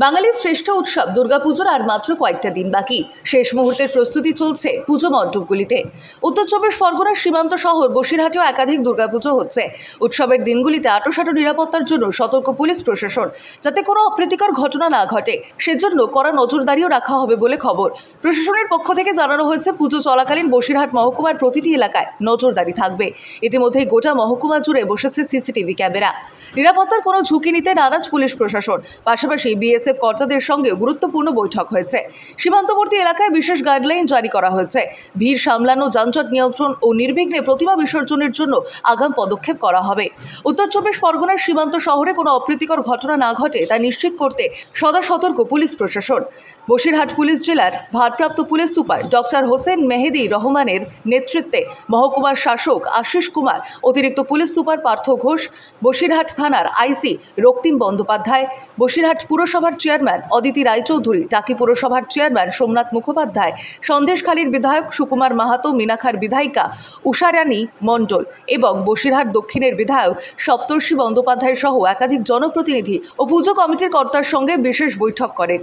বাঙালির শ্রেষ্ঠ উৎসব দুর্গাপুজোর আর মাত্র কয়েকটা দিন বাকি। শেষ মুহূর্তের প্রস্তুতি চলছে পুজো মণ্ডপগুলিতে। উত্তর চব্বিশ পরগনার সীমান্ত শহর বসিরহাটেও একাধিক দুর্গাপুজো হচ্ছে। উৎসবের দিনগুলিতে আঁটোসাঁটো নিরাপত্তার জন্য সতর্ক পুলিশ প্রশাসন, যাতে কোনো অপ্রীতিকর ঘটনা না ঘটে সেজন্য কড়া নজরদারিও রাখা হবে বলে খবর। প্রশাসনের পক্ষ থেকে জানানো হয়েছে, পুজো চলাকালীন বসিরহাট মহকুমার প্রতিটি এলাকায় নজরদারি থাকবে। ইতিমধ্যেই গোটা মহকুমা জুড়ে বসেছে সিসিটিভি ক্যামেরা। নিরাপত্তার কোনো ঝুঁকি নিতে নারাজ পুলিশ প্রশাসন। পাশাপাশি বিএসএফ কর্তাদের সঙ্গে গুরুত্বপূর্ণ বৈঠক হয়েছে। সীমান্তবর্তী এলাকায় বিশেষ গাইডলাইন জারি করা হয়েছে। ভিড় সামলানো, যানজট নিয়ন্ত্রণ ও নির্বিঘ্নে প্রতিমা বিসর্জনের জন্য আগাম পদক্ষেপ করা হবে। উত্তর চব্বিশ পরগনার সীমান্ত শহরে কোনো অপ্রীতিকর ঘটনা না ঘটে তা নিশ্চিত করতে সদা সতর্ক পুলিশ প্রশাসন। বসিরহাট পুলিশ জেলার ভারপ্রাপ্ত পুলিশ সুপার ডক্টর হোসেন মেহেদি রহমানের নেতৃত্বে মহকুমার শাসক আশিস কুমার, অতিরিক্ত পুলিশ সুপার পার্থ ঘোষ, বসিরহাট থানার আইসি রক্তিম বন্দ্যোপাধ্যায়, বসিরহাট পুরসভার চেয়ারম্যান অদিতি রায়চৌধুরী, টাকি পুরসভার চেয়ারম্যান সোমনাথ মুখোপাধ্যায়, সন্দেশখালীর বিধায়ক সুকুমার মাহাতো, মিনাখার বিধায়িকা উষারানী মণ্ডল এবং বসিরহাট দক্ষিণের বিধায়ক সপ্তর্ষি বন্দ্যোপাধ্যায় সহ একাধিক জনপ্রতিনিধি ও পুজো কমিটির কর্তার সঙ্গে বিশেষ বৈঠক করেন।